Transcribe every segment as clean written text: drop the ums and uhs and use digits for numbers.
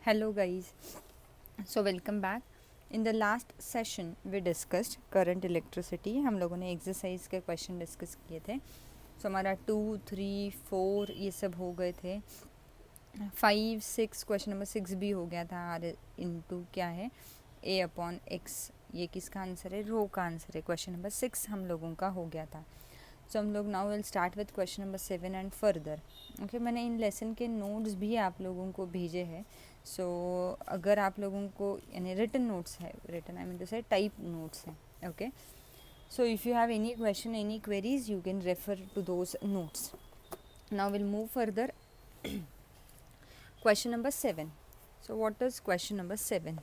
Hello guys, so welcome back. In the last session we discussed current electricity. हम लोगों ने exercise के question discuss किए थे. सो हमारा 2, 3, 4 ये सब हो गए थे. 5, 6 क्वेश्चन नंबर 6 भी हो गया था. आर इंटू क्या है A/X. ये किसका आंसर है? रो का आंसर है. क्वेश्चन नंबर 6 हम लोगों का हो गया था. सो हम लोग now will start with question number 7 and further. Okay, मैंने इन लेसन के नोट्स भी आप लोगों को भेजे हैं. सो अगर आप लोगों को यानी रिटन नोट्स है, written I mean to say type notes हैं. Okay, so if you have any question, any queries, you can refer to those notes. Now will move further. Question number 7. So what is question number 7?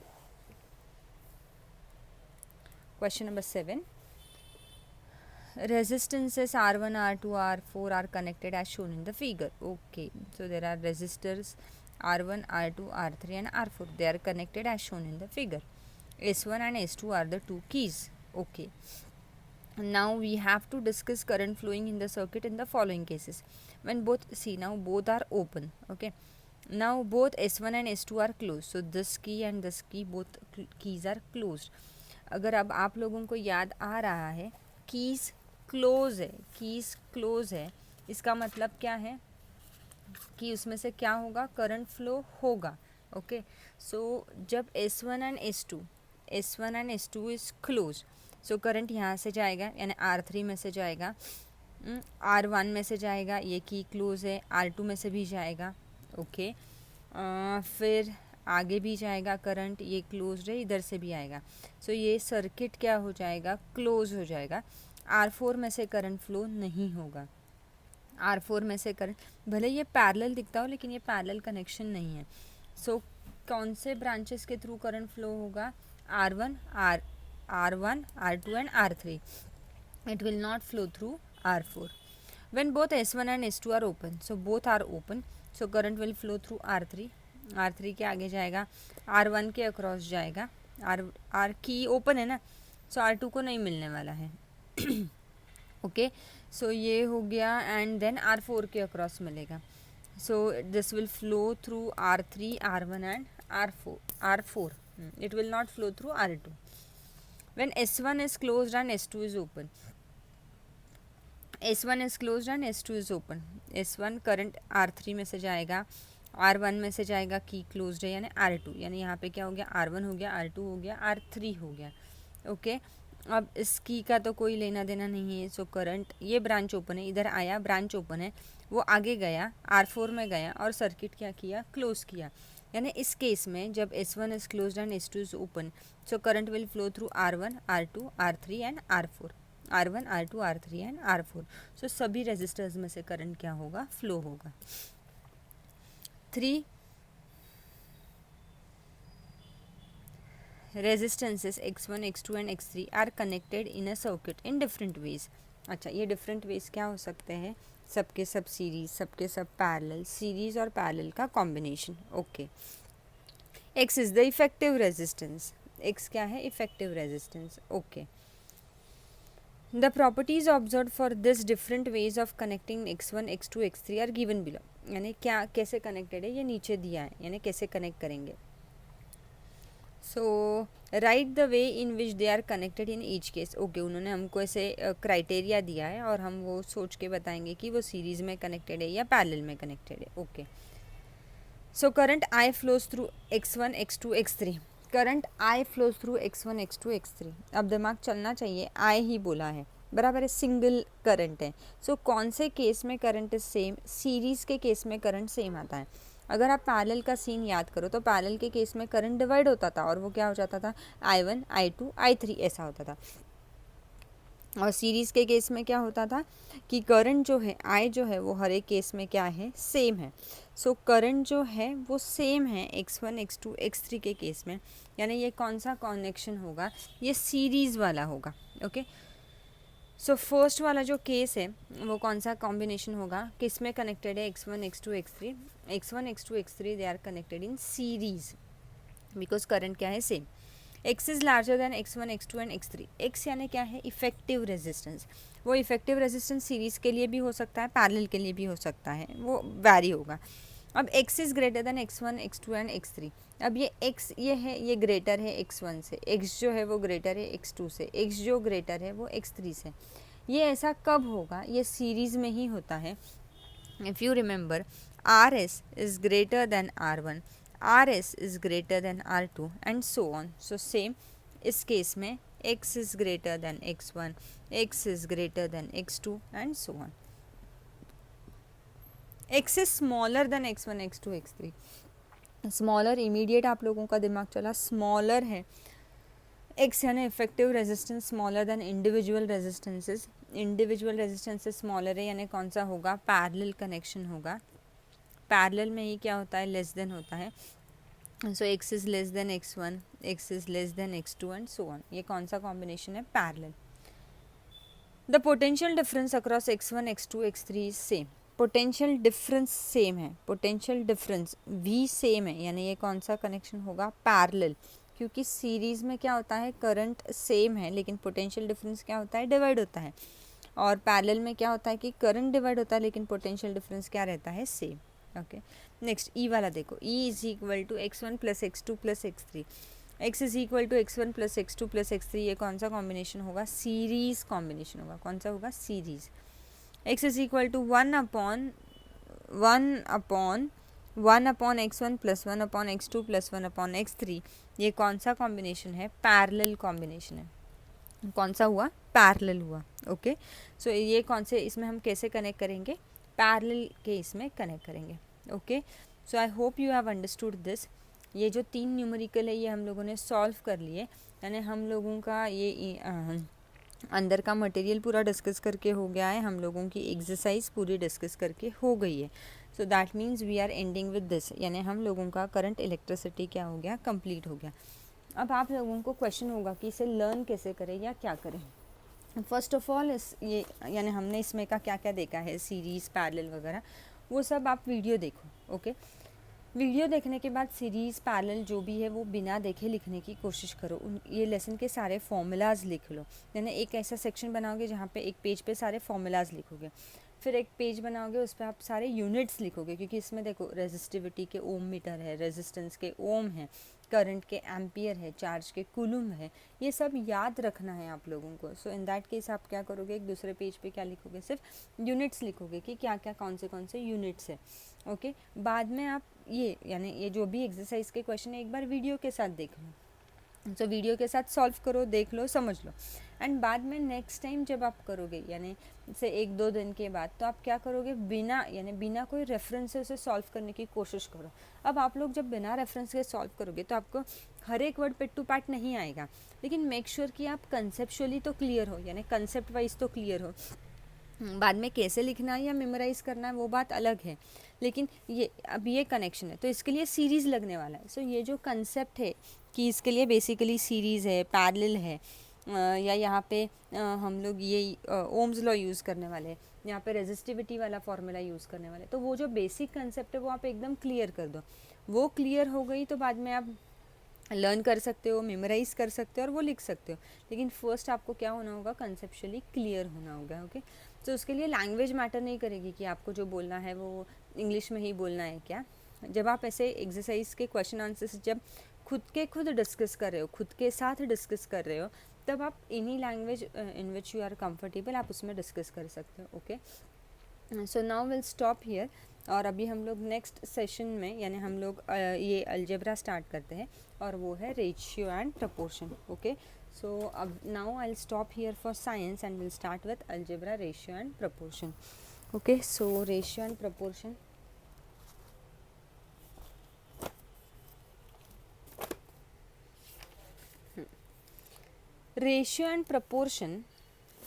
Question number 7. Resistances R1, R2, R4 are connected as shown in the figure. Okay, so there are resistors R1, R2, R3 and R4. They are connected as shown in the figure. S1 and S2 are the two keys. Okay. Now we have to discuss current flowing in the circuit in the following cases. When both, see now both are open. Okay. Now both S1 and S2 are closed. So this key and this key, both keys are closed. अगर अब आप लोगों को याद आ रहा है keys close है, keys close है, इसका मतलब क्या है कि उसमें से क्या होगा? करंट फ्लो होगा. ओके, सो जब S1 and S2 is close, so current यहाँ से जाएगा यानी R3 में से जाएगा, R1 में से जाएगा, ये की क्लोज है, R2 में से भी जाएगा. ओके, फिर आगे भी जाएगा करंट, ये क्लोज है, इधर से भी आएगा. सो ये सर्किट क्या हो जाएगा? क्लोज हो जाएगा. R4 में से करंट फ्लो नहीं होगा. R4 में से करंट, भले ये पैरेलल दिखता हो लेकिन ये पैरेलल कनेक्शन नहीं है. सो कौन से ब्रांचेस के थ्रू करंट फ्लो होगा? R1, R2 and R3. It will not flow through R4. When both S1 and S2 are open, so both are open, so current will flow through R3. R3 के आगे जाएगा, R1 के across जाएगा. R की open है ना, सो R2 को नहीं मिलने वाला है. ओके, सो ये हो गया एंड देन R4 के अक्रॉस मिलेगा. So this will flow through R3, R1 and R4. It will not flow through R2. When S1 is closed and S2 is open, S1 is closed and S2 is open. S1 current R3 में से जाएगा, R1 में से जाएगा, की closed है यानी R2, यानी यहाँ पे क्या हो गया? R1 हो गया, R2 हो गया, R3 हो गया. ओके, अब इस की का तो कोई लेना देना नहीं है. सो करंट, ये ब्रांच ओपन है, इधर आया, ब्रांच ओपन है, वो आगे गया, R4 में गया और सर्किट क्या किया? क्लोज किया. यानी इस केस में जब S1 is closed end S2 is open, so current will flow through R1, R2, R3 and R4. R1, R2, R3 and R4. सो सभी रेजिस्टर्स में से करंट क्या होगा? फ्लो होगा. 3 resistances X1, X2 and X3 are connected in a circuit in different ways. अच्छा, ये different ways क्या हो सकते हैं? सबके सब सीरीज, सबके सब पैरेलल, सीरीज और पैरेलल का combination. Okay, X is the effective resistance. X क्या है? Effective resistance. Okay, the properties observe for this different ways of connecting X1, X2, X3 are given below. यानी क्या, कैसे कनेक्टेड है ये नीचे दिया है, यानी कैसे कनेक्ट करेंगे. So right the way in which they are connected in each case. Okay, उन्होंने हमको ऐसे क्राइटेरिया दिया है और हम वो सोच के बताएंगे कि वो सीरीज़ में कनेक्टेड है या पैरेलल में कनेक्टेड है. Okay, so current I flows through X1, X2, X3. Current I flows through X1, X2, X3. अब दिमाग चलना चाहिए, I ही बोला है, बराबर है, सिंगल करंट है. सो कौन से केस में करंट इज सेम? सीरीज़ के केस में करंट सेम आता है. अगर आप पैरेलल का सीन याद करो तो पैरेलल के केस में करंट डिवाइड होता था और वो क्या हो जाता था? I1, I2, I3 ऐसा होता था. और सीरीज़ के केस में क्या होता था कि करंट जो है, I जो है वो हर एक केस में क्या है? सेम है. सो करंट जो है वो सेम है X1, X2, X3 के केस में. यानी ये कौन सा कनेक्शन होगा? ये सीरीज़ वाला होगा. ओके, सो फर्स्ट वाला जो केस है वो कौन सा कॉम्बिनेशन होगा? किस में कनेक्टेड है? X1, X2, X3. X1, X2, X3 they are connected in series because current क्या है? Same. X is larger than X1, X2 and X3. X यानी क्या है? Effective resistance. वो इफेक्टिव रेजिस्टेंस सीरीज़ के लिए भी हो सकता है, पैरेलल के लिए भी हो सकता है, वो वैरी होगा. अब x is greater than x1, x2 and x3। अब ये x ये है, ये ग्रेटर है x1 से, x जो है वो ग्रेटर है x2 से, x जो ग्रेटर है वो x3 से। ये ऐसा कब होगा? ये सीरीज़ में ही होता है। If you remember, RS is greater than R1, RS is greater than R2 and so on. So same इस केस में x is greater than x1, x is greater than x2 and so on. x is smaller than x1, x2, x3। Smaller immediate आप लोगों का दिमाग चला, smaller है x यानी effective resistance smaller than individual resistances. Individual resistances smaller है यानी कौन सा होगा? पैरेलल कनेक्शन होगा। पैरेलल में ही क्या होता है? लेस देन होता है। सो x is less than x1, x is less than x2 and so on. ये कौन सा कॉम्बिनेशन है? Parallel. The potential difference across x1, x2, x3 is same. Potential difference same है, पोटेंशियल डिफरेंस भी same है, यानी ये कौन सा कनेक्शन होगा? पैरेलल। क्योंकि सीरीज़ में क्या होता है? करंट सेम है लेकिन पोटेंशियल डिफरेंस क्या होता है? डिवाइड होता है। और पैरेलल में क्या होता है कि करंट डिवाइड होता है लेकिन पोटेंशियल डिफरेंस क्या रहता है? सेम। ओके, नेक्स्ट ई वाला देखो, E is equal to x1 plus x2 plus x3। x is equal to x1 plus x2 plus x3। ये कौन सा कॉम्बिनेशन होगा? सीरीज कॉम्बिनेशन होगा। कौन सा होगा? Series. x is equal to 1 upon x1 plus 1 upon x2 plus 1 upon x3। ये कौन सा कॉम्बिनेशन है? पैरेलल कॉम्बिनेशन है। कौन सा हुआ? पैरेलल हुआ। ओके, सो ये कौन से, इसमें हम कैसे कनेक्ट करेंगे? पैरेलल के इसमें कनेक्ट करेंगे। Okay, so I hope you have understood this. ये जो 3 न्यूमेरिकल है ये हम लोगों ने सॉल्व कर लिए, यानी हम लोगों का ये अंदर का मटेरियल पूरा डिस्कस करके हो गया है, हम लोगों की एक्सरसाइज पूरी डिस्कस करके हो गई है। So that means we are ending with this, यानी हम लोगों का करंट इलेक्ट्रिसिटी क्या हो गया? कंप्लीट हो गया। अब आप लोगों को क्वेश्चन होगा कि इसे लर्न कैसे करें या क्या करें। फर्स्ट ऑफ ऑल इस ये यानी हमने इसमें का क्या क्या देखा है, सीरीज़, पैरेलल वगैरह, वो सब आप वीडियो देखो। ओके, वीडियो देखने के बाद सीरीज़, पैरेलल जो भी है वो बिना देखे लिखने की कोशिश करो। ये लेसन के सारे फॉर्मूलाज लिख लो, यानी एक ऐसा सेक्शन बनाओगे जहाँ पे एक पेज पे सारे फॉर्मूलाज लिखोगे, फिर एक पेज बनाओगे उस पर आप सारे यूनिट्स लिखोगे, क्योंकि इसमें देखो रेजिस्टिविटी के ओम मीटर है, रेजिस्टेंस के ओम है, करंट के एम्पियर है, चार्ज के कूलम है, ये सब याद रखना है आप लोगों को। सो इन दैट केस आप क्या करोगे? एक दूसरे पेज पे क्या लिखोगे? सिर्फ यूनिट्स लिखोगे कि क्या क्या कौन से यूनिट्स है। ओके, बाद में आप ये यानी ये जो भी एक्सरसाइज के क्वेश्चन है एक बार वीडियो के साथ देख लो। तो वीडियो के साथ सॉल्व करो, देख लो, समझ लो, एंड बाद में नेक्स्ट टाइम जब आप करोगे यानी से 1-2 दिन के बाद, तो आप क्या करोगे? बिना कोई रेफरेंस से उसे सॉल्व करने की कोशिश करो। अब आप लोग जब बिना रेफरेंस के सॉल्व करोगे तो आपको हर एक वर्ड पेट टू पैट नहीं आएगा, लेकिन मेक श्योर कि आप कंसेप्चुअली तो क्लियर हो, यानी कंसेप्ट वाइज तो क्लियर हो। बाद में कैसे लिखना है या मेमोराइज़ करना है वो बात अलग है, लेकिन ये अब ये कनेक्शन है तो इसके लिए सीरीज़ लगने वाला है। सो ये जो कंसेप्ट है कि इसके लिए बेसिकली सीरीज़ है, पैरेलल है, या यहाँ पे हम लोग ये ओम्स लॉ यूज़ करने वाले हैं, यहाँ पे रेजिस्टिविटी वाला फॉर्मूला यूज़ करने वाले, तो वो जो बेसिक कंसेप्ट है वो आप एकदम क्लियर कर दो। वो क्लियर हो गई तो बाद में आप लर्न कर सकते हो, मेमोराइज़ कर सकते हो और वो लिख सकते हो, लेकिन फर्स्ट आपको क्या होना होगा? कंसेप्चुअली क्लियर होना होगा। ओके, तो उसके लिए लैंग्वेज मैटर नहीं करेगी कि आपको जो बोलना है वो इंग्लिश में ही बोलना है क्या। जब आप ऐसे एक्सरसाइज के क्वेश्चन आंसर्स जब खुद डिस्कस कर रहे हो, खुद के साथ डिस्कस कर रहे हो, तब आप इन्हीं language in which you are comfortable आप उसमें डिस्कस कर सकते हो। Okay, so now will stop here, और अभी हम लोग नेक्स्ट सेशन में यानी हम लोग ये अलजेब्रा स्टार्ट करते हैं और वो है रेशियो एंड प्रपोर्शन। ओके, सो अब now I will stop here for science and will start with algebra, ratio and proportion. Okay, so ratio and proportion, ratio and proportion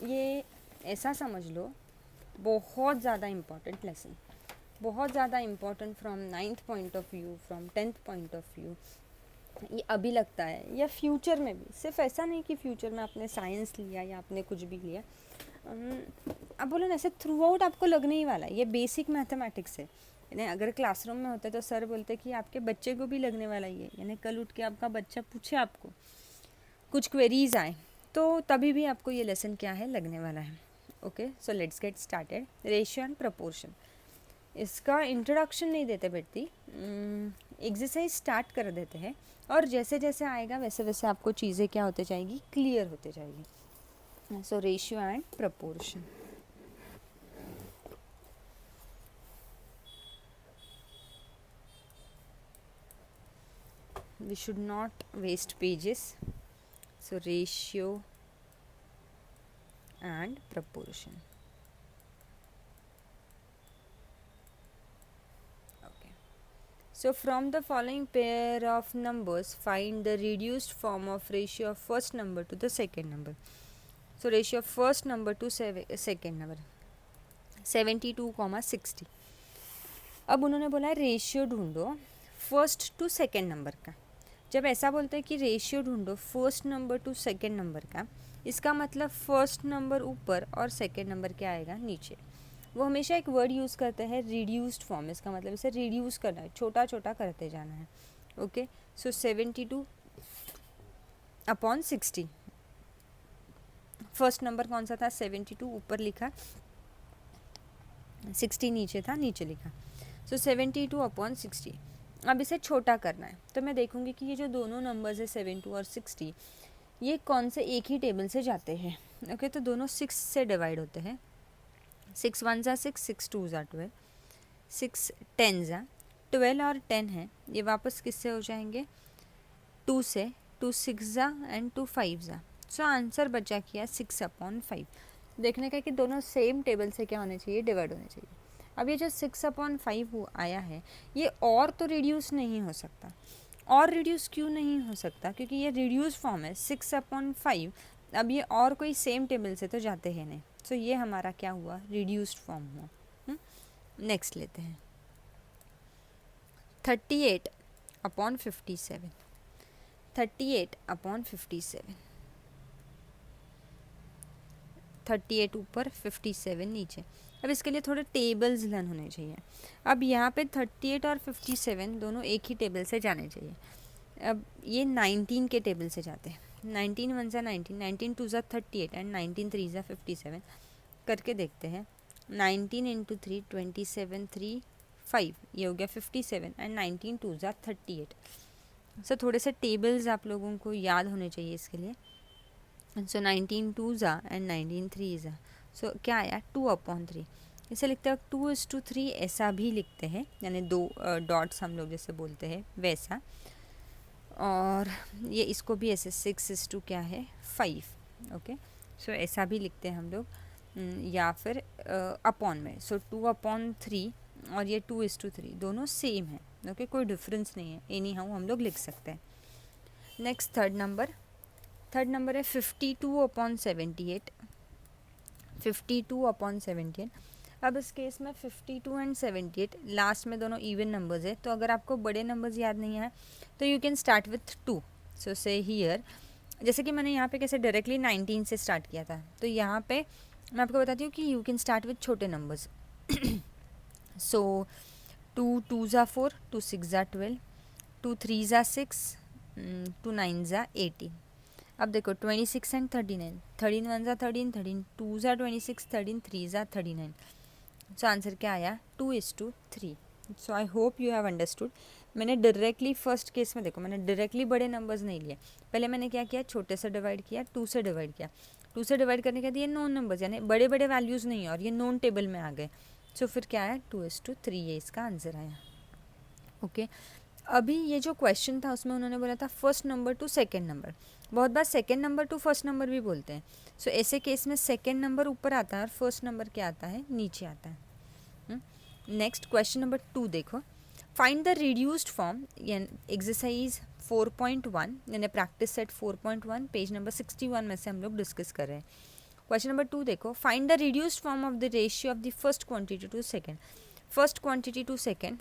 ये ऐसा समझ लो बहुत ज़्यादा इम्पॉर्टेंट लेसन, बहुत ज़्यादा important from 9th point of view, from 10th point of view. ये अभी लगता है या फ्यूचर में भी, सिर्फ ऐसा नहीं कि फ्यूचर में आपने साइंस लिया या आपने कुछ भी लिया, अब बोलो ना ऐसे थ्रू आउट आपको लगने ही वाला है। ये बेसिक मैथमेटिक्स है, यानी अगर क्लासरूम में होते तो सर बोलते कि आपके बच्चे को भी लगने वाला ही है, यानी कल उठ के आपका बच्चा पूछे आपको कुछ क्वेरीज आए तो तभी भी आपको ये लेसन क्या है लगने वाला है। Okay, so let's get started. Ratio and proportion, इसका इंट्रोडक्शन नहीं देते बेटी, एक्सरसाइज स्टार्ट कर देते हैं और जैसे जैसे आएगा वैसे वैसे आपको चीज़ें क्या होते जाएगी, क्लियर होते जाएगी. So ratio and proportion. We should not waste pages. So ratio and proportion. Okay. So from the following pair of numbers, find the reduced form of ratio of first number to the second number. So ratio of first number to second number 72, 60. अब उन्होंने बोला है ratio ढूंढो first to second number का. जब ऐसा बोलते हैं कि रेशियो ढूंढो first number to second number का, इसका मतलब फर्स्ट नंबर ऊपर और सेकेंड नंबर क्या आएगा, नीचे. वो हमेशा एक वर्ड यूज़ करते हैं रिड्यूस्ड फॉर्म. इसका मतलब इसे रिड्यूस करना है, छोटा छोटा करते जाना है. ओके. सो 72/60. फर्स्ट नंबर कौन सा था, 72 ऊपर लिखा, 60 नीचे था, नीचे लिखा. सो 72/60. अब इसे छोटा करना है तो मैं देखूंगी कि ये जो दोनों नंबर्स है 72 और 60 ये कौन से एक ही टेबल से जाते हैं. ओके. तो दोनों 6 से डिवाइड होते हैं. 6 1 ज़ा 6, 6 2 ज़ा 12, 6 10 ज़ा 12 और 10 है ये वापस किससे हो जाएंगे, 2 से. 2 6 ज़ा एंड 2 5 ज़ा. सो आंसर बचा किया 6/5. देखने का कि दोनों सेम टेबल से क्या होने चाहिए, डिवाइड होने चाहिए. अब ये जो 6/5 आया है ये और तो रिड्यूस नहीं हो सकता. और रिड्यूस क्यों नहीं हो सकता, क्योंकि ये रिड्यूस फॉर्म है 6/5. अब ये और कोई सेम टेबल से तो जाते हैं नहीं. सो ये हमारा क्या हुआ, रिड्यूस्ड फॉर्म हुआ. नेक्स्ट लेते हैं 38/57. 38/57. 38 ऊपर 57 नीचे. अब इसके लिए थोड़े टेबल्स लर्न होने चाहिए. अब यहाँ पे 38 और 57 दोनों एक ही टेबल से जाने चाहिए. अब ये 19 के टेबल से जाते हैं. 19 1 ज़ा 19, 19 2 ज़ा 38 एंड 19 3 ज़ा 57. करके देखते हैं. 19 इंटू 3 27 3 5 ये हो गया 57 एंड 19 2 ज़ा 38. सो थोड़े से टेबल्स आप लोगों को याद होने चाहिए इसके लिए. सो 19 2 ज़ा एंड 19 3 ज़ा. सो क्या आया 2/3. इसे लिखते हैं 2:3 ऐसा भी लिखते हैं, यानी 2 डॉट्स हम लोग जैसे बोलते हैं वैसा. और ये इसको भी ऐसे 6:2 क्या है 5. ओके. सो ऐसा भी लिखते हैं हम लोग, या फिर अपॉन में. सो 2/3 और ये 2:3 दोनों सेम है. ओके. कोई डिफरेंस नहीं है, एनी हाउ हम लोग लिख सकते हैं. नेक्स्ट थर्ड नंबर है 52/78. 52/78. अब इस केस में 52 एंड 78 लास्ट में दोनों इवन नंबर्स है. तो अगर आपको बड़े नंबर्स याद नहीं है तो यू कैन स्टार्ट विथ 2. सो से हियर जैसे कि मैंने यहाँ पे कैसे डायरेक्टली 19 से स्टार्ट किया था, तो यहाँ पे मैं आपको बताती हूँ कि यू कैन स्टार्ट विथ छोटे नंबर्स. सो 2 2 ज़ा 4, 2 6 ज़ा 12, 2 3 ज़ा 6, 2 9 ज़ा 18. अब देखो 26 एंड 39, 13 1 ज़ा 13, 13 2 ज़ा 26, 13 3 ज़ा 39. सो आंसर क्या आया 2:3. So I hope you have understood. मैंने डायरेक्टली फर्स्ट केस में देखो मैंने डायरेक्टली बड़े नंबर्स नहीं लिए. पहले मैंने क्या किया, छोटे से डिवाइड किया, 2 से डिवाइड किया. 2 से डिवाइड करने के बाद ये नॉन नंबर्स यानी बड़े बड़े वैल्यूज़ नहीं है और ये नॉन टेबल में आ गए. सो फिर क्या आया 2:3 ये इसका आंसर आया. ओके. अभी ये जो क्वेश्चन था उसमें उन्होंने बोला था first number to second number. बहुत बार second number to first number भी बोलते हैं. सो ऐसे केस में सेकेंड नंबर ऊपर आता है और फर्स्ट नंबर क्या आता है, नीचे आता है. नेक्स्ट क्वेश्चन नंबर 2 देखो. Find the reduced form. Exercise 4.1 यानी प्रैक्टिस सेट 4.1 पेज नंबर 61 में से हम लोग डिस्कस कर रहे हैं. क्वेश्चन नंबर 2 देखो. Find the reduced form of the ratio of the first quantity to second. First quantity to second.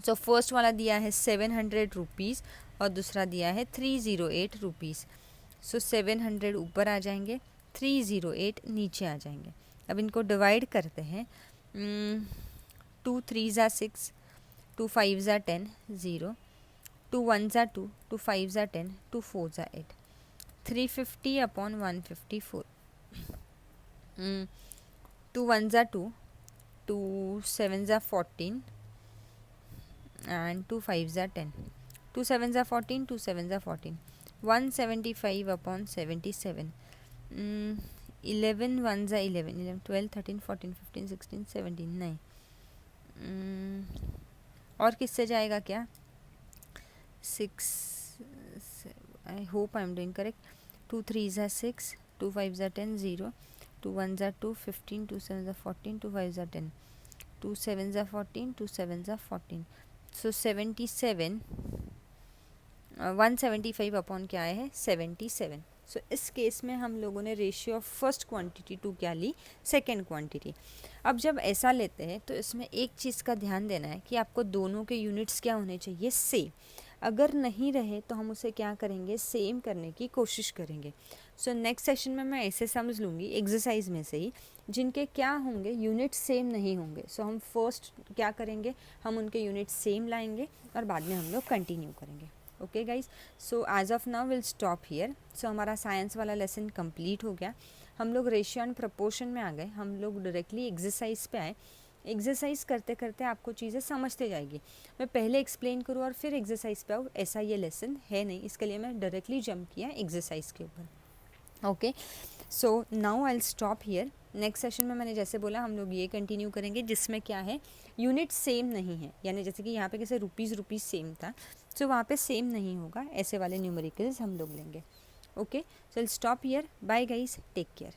So first वाला दिया है 700 रुपीज़ और दूसरा दिया है 308 रुपीज़. सो 700 ऊपर आ जाएंगे, 308 नीचे आ जाएंगे. अब इनको डिवाइड करते हैं. 2 3 ज़ा 6, 2 5 ज़ा 10 0, 2 1 ज़ा 2, 2 5 ज़ा 10, 2 4 ज़ा 8. 350/154. 2 1 ज़ा 2, 2 7s are 14 and 2 5s are 10. 2 7s are 14, 2 7s are 14. 175 upon 77. 11 1s are 11, 12 13 14 15 16 17 नहीं. और किससे जाएगा क्या? 6, I hope I am doing correct. 2 3s are 6, 2 5s are 10, 0. 2 1s are 2, 15, 2 7s are 14, 2 5s are 10. 2 7s are 14, 2 7s are 14. So 77, 175 upon क्या है? 77. सो इस case में हम लोगों ने ratio of first quantity to क्या ली? Second quantity. अब जब ऐसा लेते हैं तो इसमें एक चीज़ का ध्यान देना है कि आपको दोनों के यूनिट्स क्या होने चाहिए? सेम. अगर नहीं रहे तो हम उसे क्या करेंगे? सेम करने की कोशिश करेंगे. सो नेक्स्ट सेशन में मैं ऐसे समझ लूँगी एक्सरसाइज में से ही जिनके क्या होंगे? यूनिट सेम नहीं होंगे. सो हम फर्स्ट क्या करेंगे? हम उनके यूनिट सेम लाएंगे और बाद में हम लोग कंटिन्यू करेंगे. Okay guys, so as of now will stop here. So हमारा साइंस वाला लेसन कंप्लीट हो गया. हम लोग रेशियो एंड प्रपोर्शन में आ गए. हम लोग डायरेक्टली एक्सरसाइज पे आए. एक्सरसाइज करते करते आपको चीज़ें समझते जाएगी. मैं पहले एक्सप्लेन करूँ और फिर एक्सरसाइज पे आऊँ, ऐसा ये लेसन है नहीं. इसके लिए मैं डायरेक्टली जंप किया एक्सरसाइज के ऊपर. Okay, so now I will stop here. Next session में मैंने जैसे बोला हम लोग ये कंटिन्यू करेंगे जिसमें क्या है? यूनिट सेम नहीं है. यानी जैसे कि यहाँ पे कैसे रुपीज़ सेम था, सो वहाँ पे सेम नहीं होगा. ऐसे वाले न्यूमेरिकल्स हम लोग लेंगे. Okay, so will stop here. Bye guys, take care.